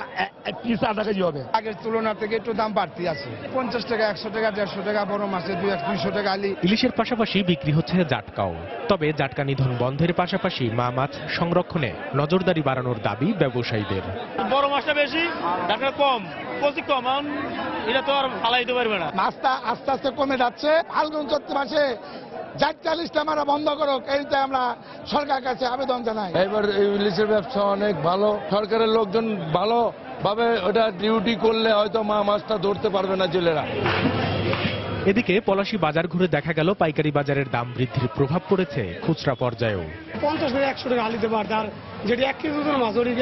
Speaker 9: 30 কেজি হবে।
Speaker 5: আগের তুলনা থেকে একটু দাম বাড়তি আছে, 50 টাকা, 100 টাকা, 150 টাকা, বড় মাছের 200 টাকা হালি।
Speaker 4: ইলিশের পাশাপাশি বিক্রি হচ্ছে জাটকাও। তবে জাটকা নিধন বন্ধের পাশাপাশি মা মাছ সংরক্ষণে নজরদারি বাড়ানোর দাবি ব্যবসায়ীদের।
Speaker 9: বড় মাছটা বেশি, জাটকা কম, প্রতি কম, এটা তো আর ফালাইতে পারবে না।
Speaker 5: মাছটা আস্তে আস্তে কমে যাচ্ছে। ফাল্গুন চৈত্র মাসে জাটকা ইলিশটা আমরা বন্ধ করুক, এইটা আমরা সরকারের কাছে আবেদন জানাই।
Speaker 25: এবার ইলিশের ব্যবসা অনেক ভালো, সরকারের লোকজন ভালোভাবে ওটা ডিউটি করলে হয়তো মাছটা ধরতে পারবে না জেলেরা।
Speaker 4: এদিকে পলাশী বাজার ঘুরে দেখা গেল পাইকারি বাজারের দাম বৃদ্ধির প্রভাব পড়েছে খুচরা পর্যায়েও।
Speaker 26: 50 থেকে 100 টাকা হালিতে পারত, আর যেটি 1 কেজি ওজন মাছ ওটি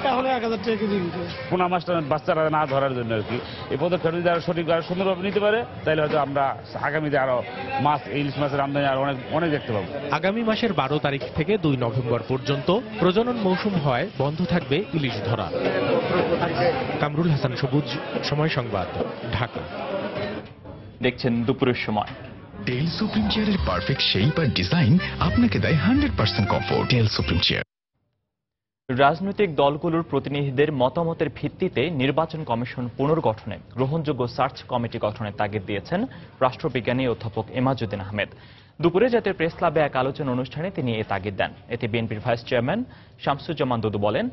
Speaker 26: এখন 1000 টাকা কেজি দিতে।
Speaker 9: পোনা মাছটা বাচ্চারা না ধরার জন্য আর কি এই পদক্ষেপ যদি আরো সঠিক আর সুন্দরভাবে নিতে পারে, তাহলে হয়তো আমরা আগামীতে আরো মাছ, ইলিশ মাছের আমদানি আরো অনেক দেখতে পাবো।
Speaker 4: আগামী মাসের 12 তারিখ থেকে 2 নভেম্বর পর্যন্ত প্রজনন মৌসুম হয় বন্ধ থাকবে ইলিশ ধরা। কামরুল হাসান সবুজ, সময় সংবাদ, ঢাকা।
Speaker 6: দেখছেন দুপুরের সময়।
Speaker 27: ডেল সুপ্রিম চেয়ারের পারফেক্ট শেপ আর ডিজাইন আপনাকে দেয় 100% কমফোর্ট। Del supreme chair.
Speaker 6: রাজনৈতিক দলগুলোর প্রতিনিধিদের মতামতের ভিত্তিতে নির্বাচন কমিশন পুনর্গঠনে গ্রহণযোগ্য সার্চ কমিটি গঠনের তাগিদ দিয়েছেন রাষ্ট্রবিজ্ঞানী অধ্যাপক এমাজউদ্দিন আহমেদ। দুপুরে জাতীয় প্রেস ক্লাবে এক আলোচনা অনুষ্ঠানে তিনি এ তাগিদ দেন। এতে বিএনপির ভাইস চেয়ারম্যান শামসুজ্জামান দুদু বলেন,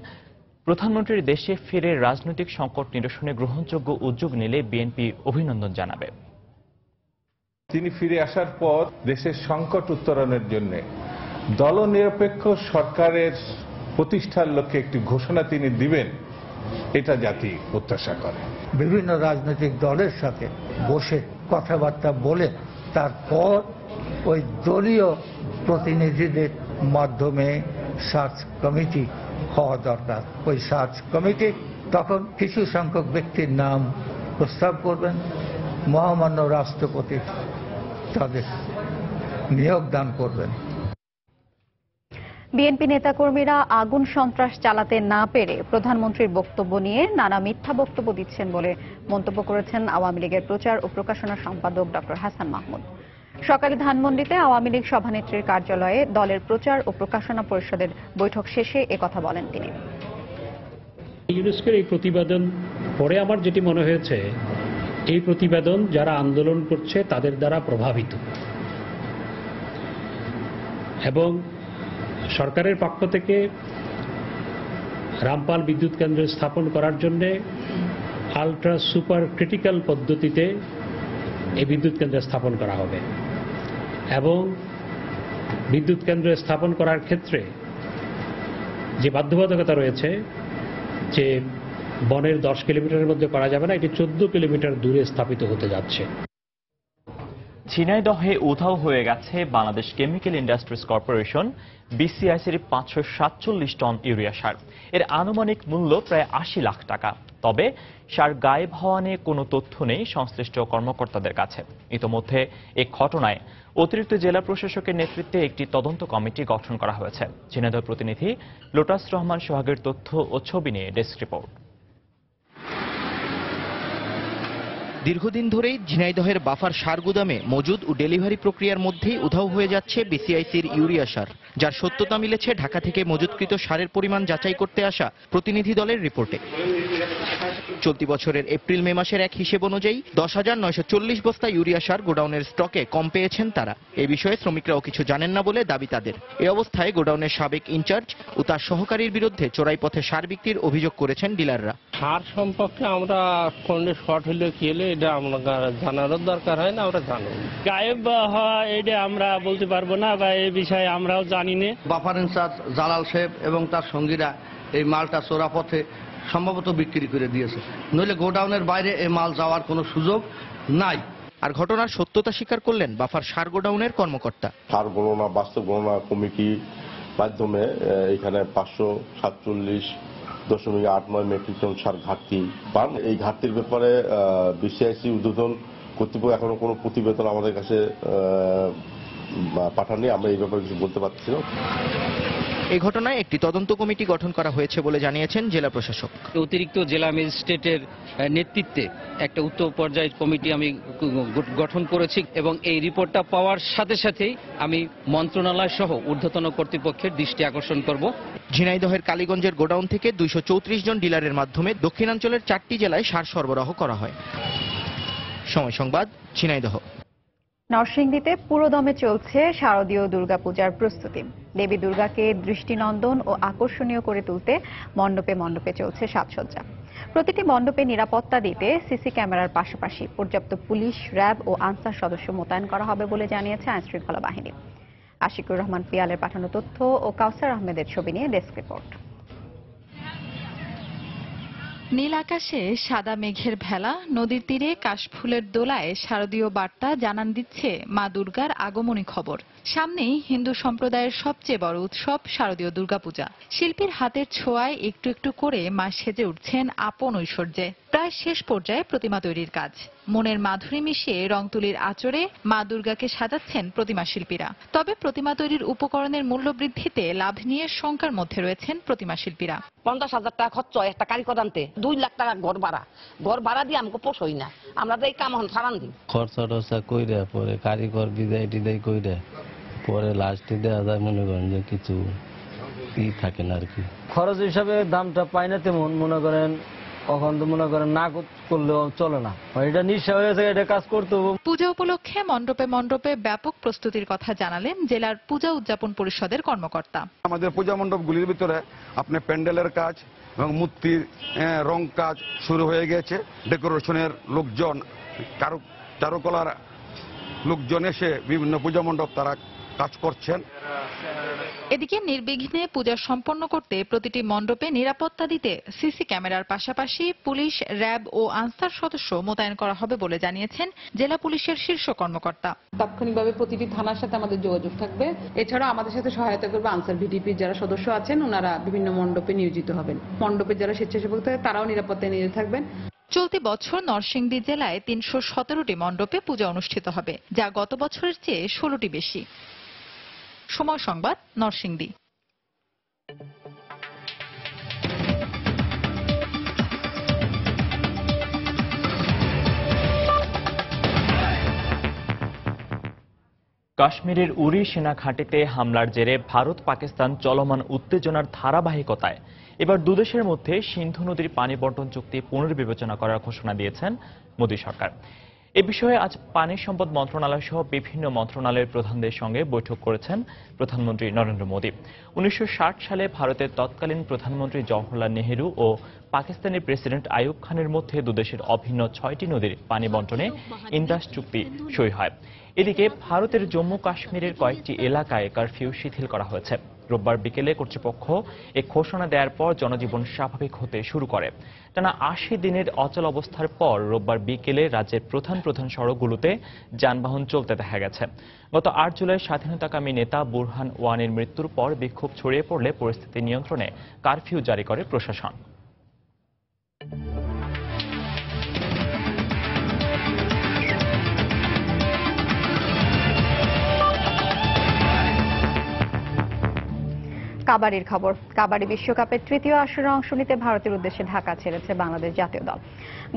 Speaker 6: প্রধানমন্ত্রীর দেশে ফিরে রাজনৈতিক সংকট নিরসনে গ্রহণযোগ্য উদ্যোগ নিলে বিএনপি অভিনন্দন জানাবে।
Speaker 28: তিনি ফিরে আসার পর দেশের সংকট উত্তরণের জন্য দলনিরপেক্ষ সরকারের প্রতিষ্ঠার লক্ষ্যে একটি ঘোষণা তিনি দিবেন, এটা জাতি প্রত্যাশা করে।
Speaker 3: বিভিন্ন রাজনৈতিক দলের সাথে বসে কথাবার্তা বলে তারপর ওই দলীয় প্রতিনিধিদের মাধ্যমে সার্চ কমিটি হওয়া দরকার। ওই সার্চ কমিটি তখন কিছু সংখ্যক ব্যক্তির নাম প্রস্তাব করবেন, মহামান্য রাষ্ট্রপতি তাদের নিয়োগ দান করবেন।
Speaker 1: বিএনপি নেতাকর্মীরা আগুন সন্ত্রাস চালাতে না পেরে প্রধানমন্ত্রীর বক্তব্য নিয়ে নানা মিথ্যা বক্তব্য দিচ্ছেন বলে মন্তব্য করেছেন আওয়ামী লীগের প্রচার ও প্রকাশনা সম্পাদক ডক্টর হাসান মাহমুদ। সকালে ধানমন্ডিতে আওয়ামী লীগ সভানেত্রীর কার্যালয়ে দলের প্রচার ও প্রকাশনা পরিষদের বৈঠক শেষে একথা বলেন তিনি।
Speaker 7: ইউনেস্কোর এই প্রতিবেদন পরে আমার যেটি মনে হয়েছে, এই প্রতিবেদন যারা আন্দোলন করছে তাদের দ্বারা প্রভাবিত, এবং সরকারের পক্ষ থেকে রামপাল বিদ্যুৎ কেন্দ্র স্থাপন করার জন্য আলট্রা সুপার ক্রিটিক্যাল পদ্ধতিতে এই বিদ্যুৎ কেন্দ্র স্থাপন করা হবে, এবং বিদ্যুৎ কেন্দ্র স্থাপন করার ক্ষেত্রে যে বাধ্যবাধকতা রয়েছে যে বনের 10 কিলোমিটারের মধ্যে করা যাবে না, এটি 14 কিলোমিটার দূরে স্থাপিত হতে যাচ্ছে।
Speaker 6: ঝিনাইদহে উধাও হয়ে গেছে বাংলাদেশ কেমিক্যাল ইন্ডাস্ট্রিজ কর্পোরেশন বিসিআইসির 547 টন ইউরিয়া সার। এর আনুমানিক মূল্য প্রায় 80 লাখ টাকা। তবে সার গায়েব হওয়া নিয়ে কোনো তথ্য নেই সংশ্লিষ্ট কর্মকর্তাদের কাছে। ইতোমধ্যে এই ঘটনায় অতিরিক্ত জেলা প্রশাসকের নেতৃত্বে একটি তদন্ত কমিটি গঠন করা হয়েছে। ঝিনাইদহ প্রতিনিধি লোটাস রহমান সোহাগের তথ্য ও ছবি নিয়ে ডেস্ক রিপোর্ট।
Speaker 8: দীর্ঘদিন ধরেই ঝিনাইদহের বাফার সার গুদামে মজুদ ও ডেলিভারি প্রক্রিয়ার মধ্যেই উধাও হয়ে যাচ্ছে বিসিআইসির ইউরিয়া সার, যার সত্যতা মিলেছে ঢাকা থেকে মজুদকৃত সারের পরিমাণ যাচাই করতে আসা প্রতিনিধি দলের রিপোর্টে। চলতি বছরের এপ্রিল মে মাসের এক হিসেব অনুযায়ী 10,940 বস্তা ইউরিয়া সার গোডাউনের স্টকে কম পেয়েছেন তারা। এ বিষয়ে শ্রমিকরাও কিছু জানেন না বলে দাবি তাদের। এ অবস্থায় গোডাউনের সাবেক ইনচার্জ ও তার সহকারীর বিরুদ্ধে চোরাই পথে সার বিক্রির অভিযোগ করেছেন ডিলাররা।
Speaker 10: সার সম্পর্কে আমরা কোনটা শর্ট হলে কি হলে এটা আমরা জানারও দরকার হয় না, আমরা জানো গায়েব হওয়া এটা আমরা বলতে পারবো না, বা এই বিষয়ে আমরাও জানি না।
Speaker 15: বাফার ইনচার্জ জালাল সাহেব এবং তার সঙ্গীরা এই মালটা চোরা পথে সম্ভবত বিক্রি করে দিয়েছে, নইলে গোডাউনের বাইরে এই মাল যাওয়ার কোনো সুযোগ নাই।
Speaker 8: আর ঘটনার সত্যতা স্বীকার করলেন বাফার সার গোডাউনের কর্মকর্তা।
Speaker 11: সার গণনা বাস্তব গণনা কমিটি মাধ্যমে এখানে 547.89 মেট্রিক টন সার ঘাটতি পান। এই ঘাটতির ব্যাপারে বিসিআইসি উদ্বোধন কর্তৃপক্ষ এখনো কোনো প্রতিবেদন আমাদের কাছে পাঠাননি, আমরা এই ব্যাপারে কিছু বলতে পারছি না।
Speaker 8: এই ঘটনায় একটি তদন্ত কমিটি গঠন করা হয়েছে বলে জানিয়েছেন জেলা প্রশাসক।
Speaker 12: অতিরিক্ত জেলা ম্যাজিস্ট্রেটের নেতৃত্বে একটা উচ্চ পর্যায়ের কমিটি আমি গঠন করেছি, এবং এই রিপোর্টটা পাওয়ার সাথে সাথেই আমি মন্ত্রণালয় সহ ঊর্ধ্বতন কর্তৃপক্ষের দৃষ্টি আকর্ষণ করব।
Speaker 8: ঝিনাইদহের কালীগঞ্জের গোডাউন থেকে 234 জন ডিলারের মাধ্যমে দক্ষিণাঞ্চলের 4টি জেলায় সার সরবরাহ করা হয়। সময় সংবাদ, ঝিনাইদহ।
Speaker 1: নরসিংদীতে পুরোদমে চলছে শারদীয় দুর্গাপূজার প্রস্তুতি। দেবী দুর্গাকে দৃষ্টিনন্দন ও আকর্ষণীয় করে তুলতে মণ্ডপে মণ্ডপে চলছে সাজসজ্জা। প্রতিটি মণ্ডপে নিরাপত্তা দিতে সিসি ক্যামেরার পাশাপাশি পর্যাপ্ত পুলিশ, র্যাব ও আনসার সদস্য মোতায়েন করা হবে বলে জানিয়েছে আইনশৃঙ্খলা বাহিনী। আশিকুর রহমান পিয়ালের পাঠানো তথ্য ও কাউসার আহমেদের ছবি নিয়ে ডেস্ক রিপোর্ট।
Speaker 13: নীল আকাশে সাদা মেঘের ভেলা, নদীর তীরে কাশফুলের দোলায় শারদীয় বার্তা জানান দিচ্ছে মা দুর্গার আগমনী খবর। সামনেই হিন্দু সম্প্রদায়ের সবচেয়ে বড় উৎসব শারদীয় দুর্গাপূজা। শিল্পীর হাতের ছোঁয়ায় একটু একটু করে মা সেজে উঠছেন আপন ঐশ্বর্যে। প্রায় শেষ পর্যায়ে প্রতিমা তৈরির কাজ। মনের মাধুরী মিশিয়ে রং তুলির আঁচড়ে মা দুর্গাকে সাজাচ্ছেন প্রতিমা শিল্পীরা। তবে প্রতিমা তৈরির উপকরণের মূল্য বৃদ্ধিতে লাভ নিয়ে শঙ্কার মধ্যে রয়েছেন প্রতিমা শিল্পীরা।
Speaker 14: 50,000 টাকা খরচ হয় একটা কারিগর আনতে, 2 লাখ টাকা ঘর ভাড়া দিয়ে আমাকে পোষই না, আমরা তো এই কাম এখন ছাড়ান দিই।
Speaker 29: খরচা টরচা কইরা পরে কারিগর বিদায় টিদায় কইরা পরে লাস্টে দেওয়া যায়, মনে করেন যে কিছু থাকে না আর কি। খরচ হিসাবে দামটা পাই না তেমন, মনে করেন এখন তো মনে করেন না করলেও চলে না, এটা নিঃস্ব হয়ে যায়, এটা কাজ করতে হবে।
Speaker 13: পূজা উপলক্ষে মণ্ডপে মণ্ডপে ব্যাপক প্রস্তুতির কথা জানালেন জেলার পূজা উদযাপন পরিষদের কর্মকর্তা।
Speaker 30: আমাদের পূজা মণ্ডপগুলির ভিতরে আপনি প্যান্ডেলের কাজ এবং মূর্তির রং কাজ শুরু হয়ে গেছে। ডেকোরেশনের লোকজন, চারুকলার লোকজন এসে বিভিন্ন পূজা মণ্ডপ তারা কাজ করছেন।
Speaker 13: এদিকে নির্বিঘ্নে পূজা সম্পন্ন করতে প্রতিটি মণ্ডপে নিরাপত্তা দিতে সিসি ক্যামেরার পাশাপাশি পুলিশ, র্যাব ও আনসার সদস্য মোতায়েন করা হবে বলে জানিয়েছেন জেলা পুলিশের শীর্ষ কর্মকর্তা।
Speaker 2: তাৎক্ষণিকভাবে প্রতিটি থানার সাথে আমাদের যোগাযোগ থাকবে। এছাড়াও আমাদের সাথে সহায়তা করবে আনসার ভিডিপি যারা সদস্য আছেন, ওনারা বিভিন্ন মণ্ডপে নিয়োজিত হবেন। মণ্ডপে যারা স্বেচ্ছাসেবক থাকে তারাও নিরাপত্তায় নিয়োজিত থাকবেন।
Speaker 13: চলতি বছর নরসিংদী জেলায় 317টি মণ্ডপে পূজা অনুষ্ঠিত হবে, যা গত বছরের চেয়ে 16টি বেশি। সময় সংবাদ, নরসিংদী।
Speaker 6: কাশ্মীরের উরি সেনা ঘাঁটিতে হামলার জেরে ভারত পাকিস্তান চলমান উত্তেজনার ধারাবাহিকতায় এবার দুদেশের মধ্যে সিন্ধু নদীর পানি বণ্টন চুক্তি পুনর্বিবেচনা করার ঘোষণা দিয়েছেন মোদী সরকার। এ বিষয়ে আজ পানি সম্পদ মন্ত্রণালয় সহ বিভিন্ন মন্ত্রণালয়ের প্রধানদের সঙ্গে বৈঠক করেছেন প্রধানমন্ত্রী নরেন্দ্র মোদী। 1960 সালে ভারতের তৎকালীন প্রধানমন্ত্রী জওহরলাল নেহেরু ও পাকিস্তানি প্রেসিডেন্ট আইয়ুব খানের মধ্যে দুদেশের অভিন্ন 6টি নদীর পানি বণ্টনে ইন্দাস চুক্তি সই হয়। এদিকে ভারতের জম্মু কাশ্মীরের কয়েকটি এলাকায় কারফিউ শিথিল করা হয়েছে। রোববার বিকেলে কর্তৃপক্ষ এ ঘোষণা দেওয়ার পর জনজীবন স্বাভাবিক হতে শুরু করে। টানা 80 দিনের অচল অবস্থার পর রোববার বিকেলে রাজ্যের প্রধান প্রধান সড়কগুলোতে যানবাহন চলতে দেখা গেছে। গত 8 জুলাই স্বাধীনতাকামী নেতা বুরহান ওয়ানির মৃত্যুর পর বিক্ষোভ ছড়িয়ে পড়লে পরিস্থিতি নিয়ন্ত্রণে কারফিউ জারি করে প্রশাসন।
Speaker 1: কাবাডির খবর। কাবাডি বিশ্বকাপের তৃতীয় আসরে অংশ নিতে ভারতের উদ্দেশ্যে ঢাকা ছেড়েছে বাংলাদেশ জাতীয় দল।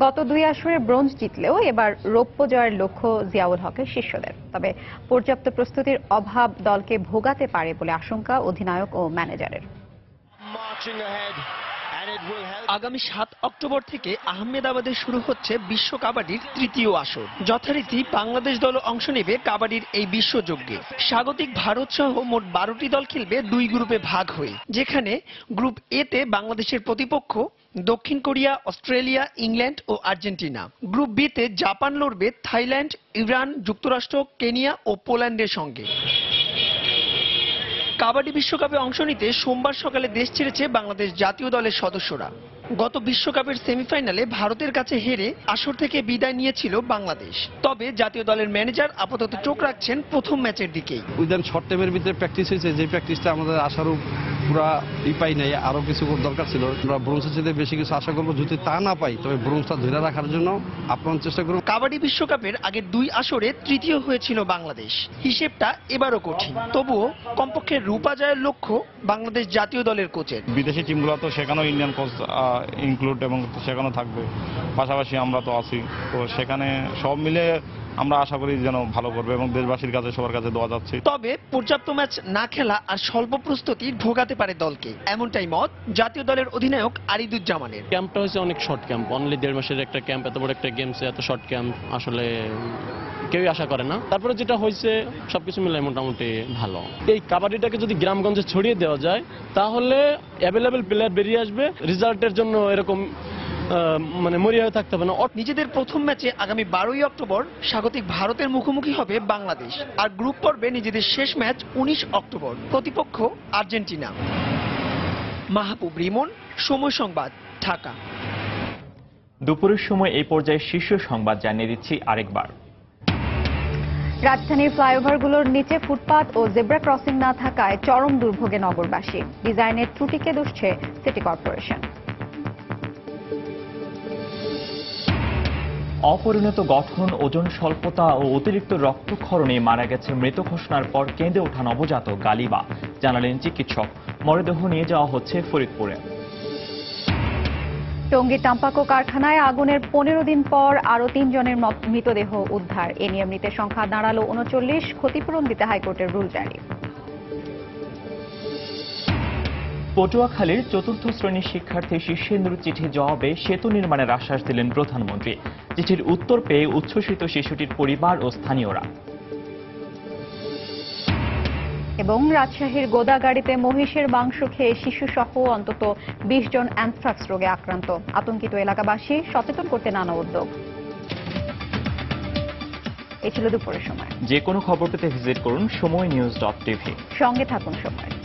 Speaker 1: গত 2 আসরে ব্রোঞ্জ জিতলেও এবার রৌপ্য জয়ের লক্ষ্য জিয়াউল হকের শিষ্যদের। তবে পর্যাপ্ত প্রস্তুতির অভাব দলকে ভোগাতে পারে বলে আশঙ্কা অধিনায়ক ও ম্যানেজারের।
Speaker 16: আগামী 7 অক্টোবর থেকে আহমেদাবাদে শুরু হচ্ছে বিশ্ব কাবাডির তৃতীয় আসর। যথারীতি বাংলাদেশ দল অংশ নেবে কাবাডির এই বিশ্বযজ্ঞে। স্বাগতিক ভারত সহ মোট 12টি দল খেলবে 2 গ্রুপে ভাগ হয়ে, যেখানে গ্রুপ এ তে বাংলাদেশের প্রতিপক্ষ দক্ষিণ কোরিয়া, অস্ট্রেলিয়া, ইংল্যান্ড ও আর্জেন্টিনা। গ্রুপ বি তে জাপান লড়বে থাইল্যান্ড, ইরান, যুক্তরাষ্ট্র, কেনিয়া ও পোল্যান্ডের সঙ্গে। কাবাডি বিশ্বকাপে অংশ নিতে সোমবার সকালে দেশ ছেড়েছে বাংলাদেশ জাতীয় দলের সদস্যরা। গত বিশ্বকাপের সেমিফাইনালে ভারতের কাছে হেরে আসর থেকে বিদায় নিয়েছিল বাংলাদেশ। তবে জাতীয় দলের ম্যানেজার আপাতত চোখ রাখছেন প্রথম ম্যাচের দিকেই।
Speaker 17: উইদান শর্ট টাইমের ভিতরে প্র্যাকটিস হয়েছে, যে প্র্যাকটিসটা আমাদের আশারও পুরা পাই নাই, আরো কিছু দরকার ছিল। আমরা ব্রোঞ্জের চেয়ে বেশি কিছু আশা করবো, যদি তা না পাই তবে ব্রোঞ্জটা ধরে রাখার জন্য আপ্রাণ চেষ্টা করব।
Speaker 16: কাবাডি বিশ্বকাপের আগের 2 আসরে তৃতীয় হয়েছিল বাংলাদেশ। হিসেবটা এবারও কঠিন, তবুও কমপক্ষে রূপা জয়ের লক্ষ্য বাংলাদেশ জাতীয় দলের কোচের।
Speaker 18: বিদেশি টিমগুলো তো সেখানেও ইন্ডিয়ান কোচ ইনক্লুড এবং সেখানেও থাকবে, পাশাপাশি আমরা তো আছি, তো সেখানে সব মিলে আমরা আশা করি যেন ভালো করবে এবং দেশবাসীর কাছে সবার কাছে দোয়া যাচ্ছে।
Speaker 16: তবে পর্যাপ্ত ম্যাচ না খেলা আর স্বল্প প্রস্তুতি ভোগাতে পারে দলকে, এমনটাই মত জাতীয় দলের অধিনায়ক আরিদুজ্জামানের।
Speaker 10: ক্যাম্পটা হচ্ছে অনেক শর্ট ক্যাম্প, অনলি 1.5 মাসের একটা ক্যাম্প, এত বড় একটা গেমসে এত শর্ট ক্যাম্প আসলে কেউই আশা করে না। তারপরে যেটা হয়েছে সবকিছু মিলে মোটামুটি ভালো। এই কাবাডিটাকে যদি গ্রামগঞ্জে ছড়িয়ে দেওয়া যায় তাহলে অ্যাভেলেবেল প্লেয়ার বেরিয়ে আসবে, রেজাল্টের জন্য এরকম মানে মরিয়া হয়ে থাকতে হবে না।
Speaker 16: নিজেদের প্রথম ম্যাচে আগামী 12ই অক্টোবর স্বাগতিক ভারতের মুখোমুখি হবে বাংলাদেশ, আর গ্রুপ পর্বে নিজেদের শেষ ম্যাচ 19 অক্টোবর, প্রতিপক্ষ আর্জেন্টিনা। মাহবুব রিমন, সময় সংবাদ, ঢাকা।
Speaker 6: দুপুরের সময় এই পর্যায়ে শীর্ষ সংবাদ জানিয়ে দিচ্ছি আরেকবার।
Speaker 1: রাজধানীর ফ্লাইওভারগুলোর নিচে ফুটপাত ও জেব্রা ক্রসিং না থাকায় চরম দুর্ভোগে নগরবাসী। ডিজাইনের ত্রুটিকে দুষছে সিটি কর্পোরেশন।
Speaker 6: অপরিণত গঠন, ওজন স্বল্পতা ও অতিরিক্ত রক্তক্ষরণে মারা গেছে মৃত ঘোষণার পর কেঁদে ওঠা নবজাতক গালিবা, জানালেন চিকিৎসক। মরদেহ নিয়ে যাওয়া হচ্ছে ফরিদপুরে।
Speaker 1: টঙ্গীর টাম্পাকো কারখানায় আগুনের 15 দিন পর আরও 3 জনের মৃতদেহ উদ্ধার। এ নিয়ে মৃতের সংখ্যা দাঁড়ালো 39। ক্ষতিপূরণ দিতে হাইকোর্টের রুল জারি।
Speaker 6: পটুয়াখালীর 4র্থ শ্রেণীর শিক্ষার্থী শীর্ষেন্দুর চিঠি জবাবে সেতু নির্মাণের আশ্বাস দিলেন প্রধানমন্ত্রী। চিঠির উত্তর পেয়ে উচ্ছ্বসিত শিশুটির পরিবার ও স্থানীয়রা।
Speaker 1: এবং রাজশাহীর গোদাগাড়িতে মহিষের মাংস খেয়ে শিশুসহ অন্তত 20 জন অ্যানথ্রাক্স রোগে আক্রান্ত। আতঙ্কিত এলাকাবাসী, সচেতন করতে নানা উদ্যোগ। এই ছিল দুপুরের সময়।
Speaker 6: যে কোনো খবর পেতে ভিজিট করুন সময়নিউজ.tv।
Speaker 1: সঙ্গে থাকুন সময়।